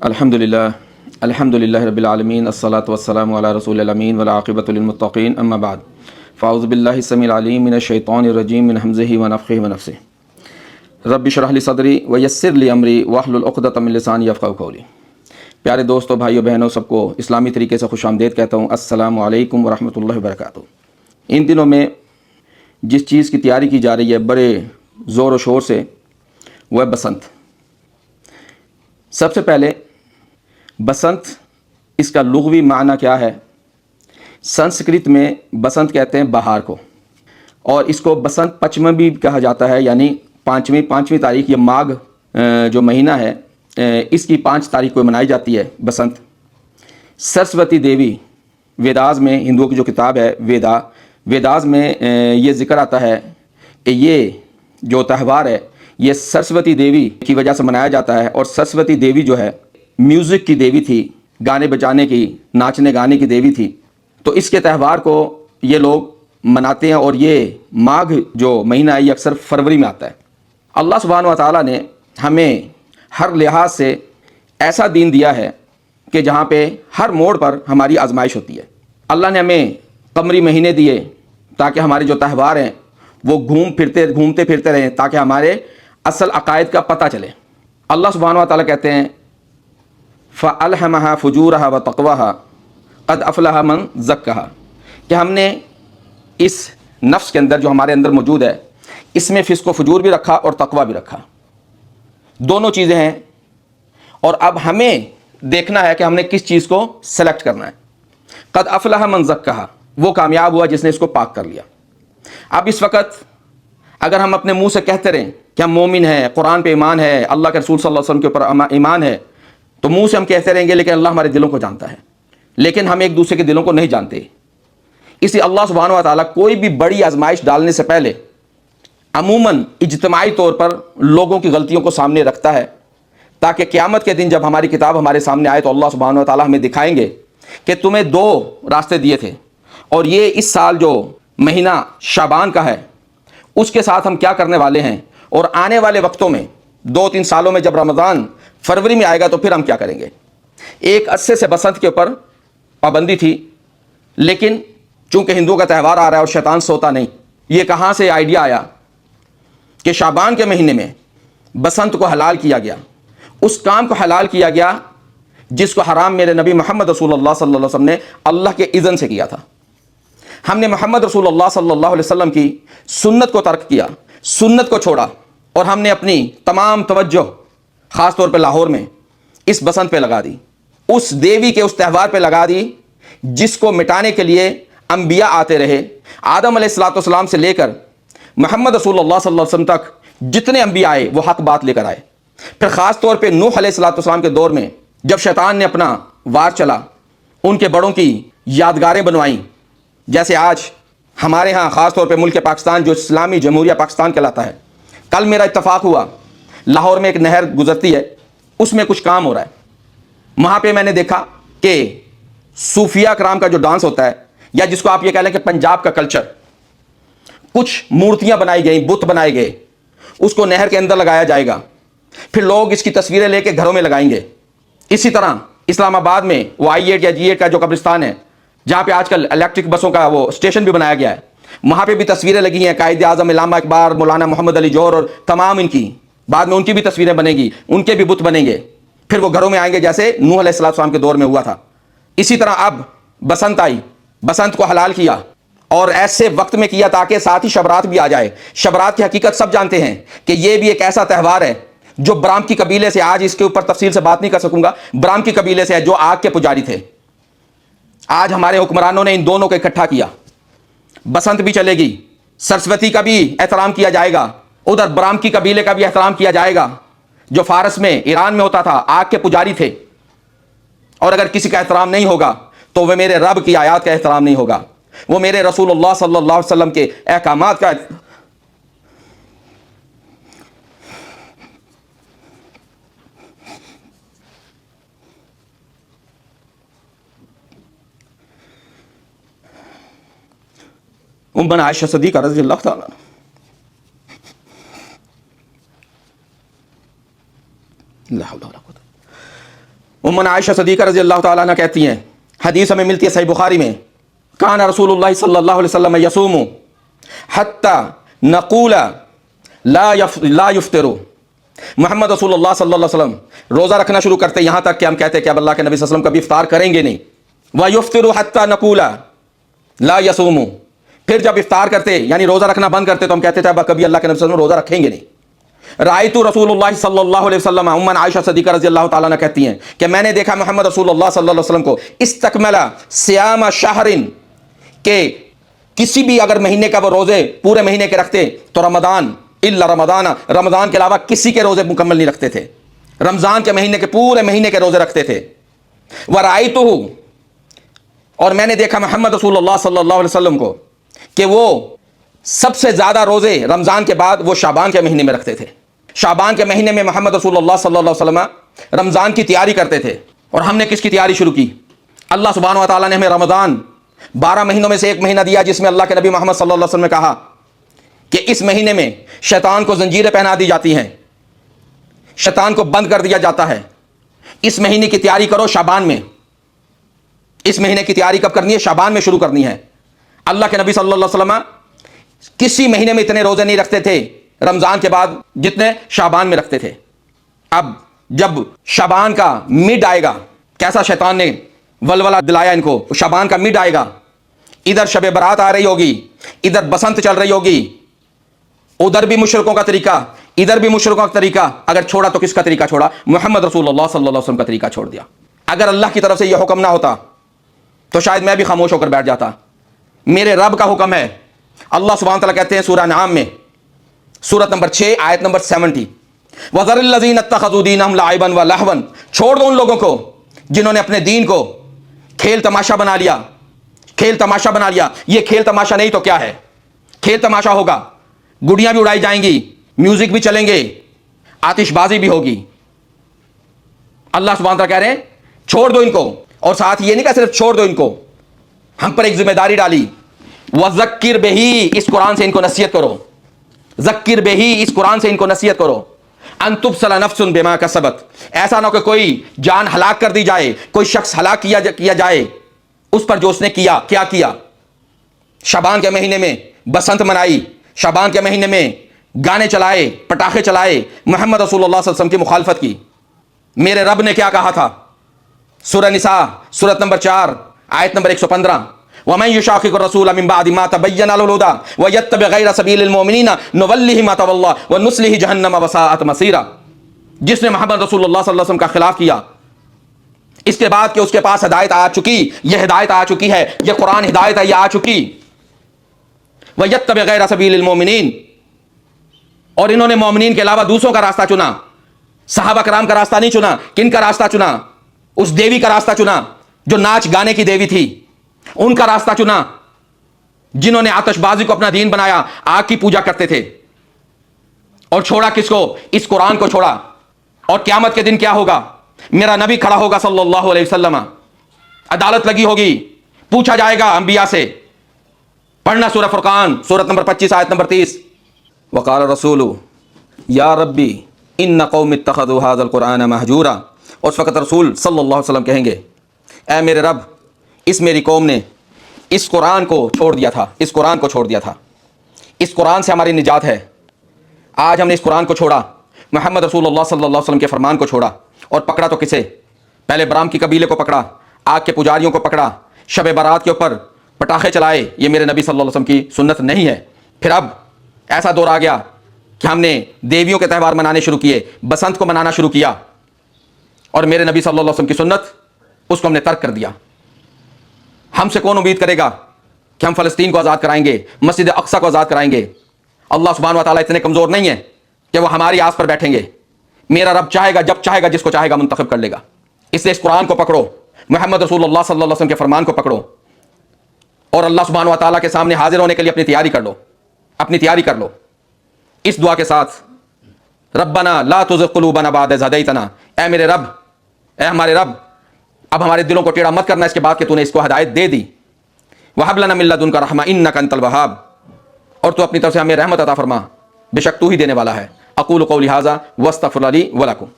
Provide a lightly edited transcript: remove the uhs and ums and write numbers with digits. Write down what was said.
الحمدللہ رب العالمین الصلاۃ والسلام علی رسول الامین والعاقبۃ للمتقین اما بعد فاعوذ باللہ السمیع العلیم من الشیطان الرجیم من حمزہ ونفخہ ونفثہ رب اشرح لی صدری ویسر لی امری واحلل عقدۃ من لسانی یفقہوا قولی۔ پیارے دوستوں، بھائیوں بہنوں، سب کو اسلامی طریقے سے خوش آمدید کہتا ہوں۔ السلام علیکم ورحمۃ اللہ وبرکاتہ۔ ان دنوں میں جس چیز کی تیاری کی جا رہی ہے بڑے زور و شور سے، وہ ہے بسنت۔ سب سے پہلے بسنت، اس کا لغوی معنی کیا ہے؟ سنسکرت میں بسنت کہتے ہیں بہار کو، اور اس کو بسنت پچم بھی کہا جاتا ہے، یعنی پانچویں تاریخ، یہ ماگھ جو مہینہ ہے اس کی 5 تاریخ کو منائی جاتی ہے بسنت۔ سرسوتی دیوی، ویداز میں، ہندوؤں کی جو کتاب ہے ویداز میں یہ ذکر آتا ہے کہ یہ جو تہوار ہے یہ سرسوتی دیوی کی وجہ سے منایا جاتا ہے، اور سرسوتی دیوی جو ہے میوزک کی دیوی تھی، گانے بجانے کی، ناچنے گانے کی دیوی تھی۔ تو اس کے تہوار کو یہ لوگ مناتے ہیں، اور یہ ماگھ جو مہینہ ہے یہ اکثر فروری میں آتا ہے۔ اللہ سبحانہ و تعالیٰ نے ہمیں ہر لحاظ سے ایسا دین دیا ہے کہ جہاں پہ ہر موڑ پر ہماری آزمائش ہوتی ہے۔ اللہ نے ہمیں قمری مہینے دیے تاکہ ہمارے جو تہوار ہیں وہ گھومتے پھرتے رہیں، تاکہ ہمارے اصل عقائد کا پتہ چلے۔ اللہ سبحانہ و تعالیٰ کہتے ہیں فَأَلْهَمَهَا فُجُورَهَا وَتَقْوَاهَا قَدْ أَفْلَحَ مَنْ زَكَّاهَا، کہ ہم نے اس نفس کے اندر جو ہمارے اندر موجود ہے اس میں فسق و فجور بھی رکھا اور تقویٰ بھی رکھا، دونوں چیزیں ہیں، اور اب ہمیں دیکھنا ہے کہ ہم نے کس چیز کو سلیکٹ کرنا ہے۔ قَدْ أَفْلَحَ مَنْ زَكَّاهَا، وہ کامیاب ہوا جس نے اس کو پاک کر لیا۔ اب اس وقت اگر ہم اپنے منہ سے کہتے رہیں کہ ہم مومن ہیں، قرآن پہ ایمان ہے، اللہ کے رسول صلی اللہ علیہ وسلم کے اوپر ایمان ہے، تو منہ سے ہم کہتے رہیں گے، لیکن اللہ ہمارے دلوں کو جانتا ہے، لیکن ہم ایک دوسرے کے دلوں کو نہیں جانتے۔ اسی اللہ سبحانہ و تعالیٰ کوئی بھی بڑی آزمائش ڈالنے سے پہلے عموماً اجتماعی طور پر لوگوں کی غلطیوں کو سامنے رکھتا ہے، تاکہ قیامت کے دن جب ہماری کتاب ہمارے سامنے آئے تو اللہ سبحانہ و تعالیٰ ہمیں دکھائیں گے کہ تمہیں 2 راستے دیے تھے، اور یہ اس سال جو مہینہ شعبان کا ہے اس کے ساتھ ہم کیا کرنے والے ہیں، اور آنے والے وقتوں میں 2-3 سالوں میں جب رمضان فروری میں آئے گا تو پھر ہم کیا کریں گے۔ ایک عرصے سے بسنت کے اوپر پابندی تھی، لیکن چونکہ ہندوؤں کا تہوار آ رہا ہے اور شیطان سوتا نہیں، یہ کہاں سے آئیڈیا آیا کہ شعبان کے مہینے میں بسنت کو حلال کیا گیا، اس کام کو حلال کیا گیا جس کو حرام میرے نبی محمد رسول اللہ صلی اللہ علیہ وسلم نے اللہ کے اذن سے کیا تھا۔ ہم نے محمد رسول اللہ صلی اللہ علیہ وسلم کی سنت کو ترک کیا، سنت کو چھوڑا، اور ہم نے اپنی تمام توجہ خاص طور پہ لاہور میں اس بسنت پہ لگا دی، اس دیوی کے اس تہوار پہ لگا دی جس کو مٹانے کے لیے انبیاء آتے رہے۔ آدم علیہ السلام سے لے کر محمد رسول اللہ صلی اللہ علیہ وسلم تک جتنے انبیاء آئے وہ حق بات لے کر آئے۔ پھر خاص طور پہ نوح علیہ السلام کے دور میں جب شیطان نے اپنا وار چلا، ان کے بڑوں کی یادگاریں بنوائیں، جیسے آج ہمارے ہاں خاص طور پہ ملک پاکستان جو اسلامی جمہوریہ پاکستان کہلاتا ہے۔ کل میرا اتفاق ہوا، لاہور میں ایک نہر گزرتی ہے، اس میں کچھ کام ہو رہا ہے، وہاں پہ میں نے دیکھا کہ صوفیہ کرام کا جو ڈانس ہوتا ہے، یا جس کو آپ یہ کہہ لیں کہ پنجاب کا کلچر، کچھ مورتیاں بنائی گئیں، بت بنائے گئے، اس کو نہر کے اندر لگایا جائے گا، پھر لوگ اس کی تصویریں لے کے گھروں میں لگائیں گے۔ اسی طرح اسلام آباد میں وہ I-8 یا G-8 کا جو قبرستان ہے، جہاں پہ آج کل الیکٹرک بسوں کا وہ اسٹیشن بھی بنایا گیا ہے، وہاں پہ بھی تصویریں لگی ہیں، قائد اعظم علامہ اقبال، مولانا محمد علی جوہر اور تمام ان کی، بعد میں ان کی بھی تصویریں بنے گی، ان کے بھی بت بنیں گے، پھر وہ گھروں میں آئیں گے جیسے نوح علیہ السلام کے دور میں ہوا تھا۔ اسی طرح اب بسنت آئی، بسنت کو حلال کیا، اور ایسے وقت میں کیا تاکہ ساتھ ہی شبرات بھی آ جائے۔ شبرات کی حقیقت سب جانتے ہیں کہ یہ بھی ایک ایسا تہوار ہے جو برامکی قبیلے سے، آج اس کے اوپر تفصیل سے بات نہیں کر سکوں گا، برامکی قبیلے سے ہے جو آگ کے پجاری تھے۔ آج ہمارے حکمرانوں نے ان دونوں کو اکٹھا کیا، بسنت بھی چلے گی، سرسوتی کا بھی احترام کیا جائے گا، ادھر برامکی قبیلے کا بھی احترام کیا جائے گا جو فارس میں، ایران میں ہوتا تھا، آگ کے پجاری تھے، اور اگر کسی کا احترام نہیں ہوگا تو وہ میرے رب کی آیات کا احترام نہیں ہوگا، وہ میرے رسول اللہ صلی اللہ علیہ وسلم کے احکامات کا ام عائشہ صدیقہ رضی اللہ تعالیٰ لا حول ولا قوة۔ उम्मुन आयशा सदीक़ा रज़ी अल्लाह ताला अन्हा कहती हैं, हदीस हमें मिलती है सही बुखारी में, कान रसूलुल्लाह सल्लल्लाहु अलैहि वसल्लम यसूमु हत्ता नक़ूला ला युफ्तिरु। मोहम्मद रसूलुल्लाह सल्लल्लाहु अलैहि वसल्लम रोज़ा रखना शुरू करते यहाँ तक कि हम कहते हैं कि अब अल्लाह के नबी सल्लल्लाहु अलैहि वसल्लम कभी इफ्तार करेंगे नहीं। व युफ्तिरु हत्ता नक़ूला ला यसूमु, फिर जब इफ्तार करते यानी रोज़ा रखना बंद करते तो हम कहते थे अब कभी अल्लाह के नबी सल्लल्लाहु अलैहि वसल्लम रोज़ा रखेंगे नहीं। रायतु रसूलुल्लाह सल्लल्लाहु अलैहि वसल्लम, उम्मुन आयशा सदीक़ा रज़ी अल्लाह ताला अन्हा कहती हैं कि मैंने देखा मोहम्मद रसूलुल्लाह सल्लल्लाहु अलैहि वसल्लम को इस्तकमला सियाम शहरिन, के किसी भी अगर महीने का वो रोज़े पूरे महीने के रखते तो रमज़ान इल्ला रमज़ान, रमज़ान के अलावा किसी के रोज़े मुकम्मल नहीं रखते थे, रमज़ान के महीने के पूरे महीने के रोज़े रखते थे। व रायतुहु, और मैंने देखा मोहम्मद रसूलुल्लाह सल्लल्लाहु अलैहि वसल्लम को कि वो सबसे ज़्यादा रोज़े रमज़ान के बाद वो शाबान के महीने में रखते थे। शाबान के महीने में मोहम्मद रसूलुल्लाह सल्लल्लाहु अलैहि वसल्लम रमज़ान की तैयारी करते थे। और हमने किसकी तैयारी शुरू की? अल्लाह सुब्हानहू व तआला ने हमें रमज़ान 12 महीनों में से एक महीना दिया जिसमें अल्लाह के नबी मोहम्मद सल्लल्लाहु अलैहि वसल्लम ने कहा कि इस महीने में शैतान को जंजीरें पहना दी जाती हैं, शैतान को बंद कर दिया जाता है। इस महीने की तैयारी करो शाबान में। इस महीने की तैयारी कब करनी है? शाबान में शुरू करनी है। अल्लाह के नबी सल्लल्लाहु अलैहि वसल्लम किसी महीने में इतने रोजे नहीं रखते थे रमजान के बाद जितने शाबान में रखते थे। अब जब शाबान का मिड आएगा, कैसा शैतान ने वलवला दिलाया इनको, शाबान का मिड आएगा, इधर शब बरात आ रही होगी, इधर बसंत चल रही होगी, उधर भी मुशरिकों का तरीका, इधर भी मुशरिकों का तरीका। अगर छोड़ा तो किसका तरीका छोड़ा? मोहम्मद रसूलुल्लाह सल्लल्लाहु अलैहि वसल्लम का तरीका छोड़ दिया। अगर अल्लाह की तरफ से यह हुक्म ना होता तो शायद मैं भी खामोश होकर बैठ जाता। मेरे रब का हुक्म है। अल्लाह सुब्हानहू व तआला कहते हैं सूरह नाम में, सूरत नंबर 6 आयत नंबर 70, वज़रिल लज़ीना इत्तख़ज़ू दीनहुम लाइबन व लहवन, छोड़ दो उन लोगों को जिन्होंने अपने दीन को खेल तमाशा बना लिया। खेल तमाशा बना लिया। ये खेल तमाशा नहीं तो क्या है? खेल तमाशा होगा, गुड़ियां भी उड़ाई जाएंगी, म्यूजिक भी चलेंगे, आतिशबाजी भी होगी। अल्लाह सुब्हानहू व तआला कह रहे हैं छोड़ दो इनको। और साथ ये नहीं कहा सिर्फ छोड़ दो इनको, हम पर एक जिम्मेदारी डाली, वज़क्किर बिही, इस कुरान से इनको नसीहत करो। ज़क्किर बिही, इस कुरान से इनको नसीहत करो। अन तुब्सला नफ्सुन बिमा कसबत, ऐसा ना हो कि कोई जान हलाक कर दी जाए, कोई शख्स हलाक किया जाए उस पर जो उसने किया। क्या किया? शाबान के महीने में बसंत मनाई, शाबान के महीने में गाने चलाए, पटाखे चलाए, मोहम्मद रसूलुल्लाह सल्लल्लाहु अलैहि वसल्लम की मुखालफत की। मेरे रब ने क्या कहा था? सूरह निसा सूरत नंबर 4 आयत नंबर 115, वमन युशाक़िक़िर रसूल मिन बअदि मा तबय्यना लहुल हुदा व यत्तबि गैर सबीलिल मुमिनीना नुवल्लिहि मा तवल्ला व नुस्लिहि जहन्नम व साअत मसीरा। जिसने मोहम्मद रसूलुल्लाह सल्लल्लाहु अलैहि वसल्लम का खिलाफ किया, इसके बाद कि उसके पास हिदायत आ चुकी, यह हिदायत आ चुकी है, यह कुरान हिदायत है, यह आ चुकी। व यत्तबि गैर सबीलिल मुमिनीन, और इन्होंने मोमिनीन के अलावा दूसरों का रास्ता चुना। सहाबा कराम का रास्ता नहीं चुना। किन का रास्ता चुना? उस देवी का रास्ता चुना जो नाच गाने की देवी थी, उनका रास्ता चुना जिन्होंने आतिशबाजी को अपना दीन बनाया, आग की पूजा करते थे। और छोड़ा किसको? इस कुरान को छोड़ा। और क़यामत के दिन क्या होगा? मेरा नबी खड़ा होगा सल्लल्लाहु अलैहि वसल्लम, अदालत लगी होगी, पूछा जाएगा अंबिया से। पढ़ना सूरह फुरकान सूरत नंबर 25 आयत नंबर 30, वक़ाल रसूलु या रब्बी इन्न कौमी इत्तख़ज़ू हाज़ल कुरान महजूरा। उस वक़्त रसूल सल्लल्लाहु अलैहि वसल्लम कहेंगे, ऐ मेरे रब, इस मेरी कौम ने इस कुरान को छोड़ दिया था, इस कुरान को छोड़ दिया था, इस कुरान से हमारी निजात है। आज हमने इस कुरान को छोड़ा, मोहम्मद रसूलुल्लाह सल्लल्लाहु अलैहि वसल्लम के फरमान को छोड़ा। और पकड़ा तो किसे? पहले बराम की कबीले को पकड़ा, आग के पुजारियों को पकड़ा, शब बारात के ऊपर पटाखे चलाए, ये मेरे नबी सल्लल्लाहु अलैहि वसल्लम की सुन्नत नहीं है। फिर अब ऐसा दौर आ गया कि हमने देवियों के त्यौहार मनाने शुरू किए, बसंत को मनाना शुरू किया, और मेरे नबी सल्लल्लाहु अलैहि वसल्लम की सुन्नत उसको हमने तर्क कर दिया। हमसे कौन उम्मीद करेगा कि हम फ़लस्तीन को आज़ाद कराएंगे, मस्जिद अक्सा को आज़ाद कराएंगे? अल्लाह सुब्हानहू व तआला इतने कमज़ोर नहीं है कि वो हमारी आस पर बैठेंगे। मेरा रब चाहेगा, जब चाहेगा, जिसको चाहेगा मुंतखब कर लेगा। इसलिए इस कुरान को पकड़ो, मोहम्मद रसूलुल्लाह सल्लल्लाहु अलैहि वसल्लम के फरमान को पकड़ो, और अल्लाह सुब्हानहू व तआला के सामने हाजिर होने के लिए अपनी तैयारी कर लो, अपनी तैयारी कर लो। इस दुआ के साथ, रब्बना ला तुज़िग़ क़ुलूबना बअद इज़ हदैतना, ऐ मेरे रब, ऐ हमारे रब, अब हमारे दिलों को टेढ़ा मत करना इसके बाद कि तूने इसको हिदायत दे दी। वहब लना मिन लदुनका रहमा इन्नका अंतल वहाब, और तू अपनी तरफ से हमें रहमत अता फरमा, बेशक तू ही देने वाला है। अक़ूलु क़ौली हाज़ा वस्तग़फ़िरुल्लाह ली व लकुम।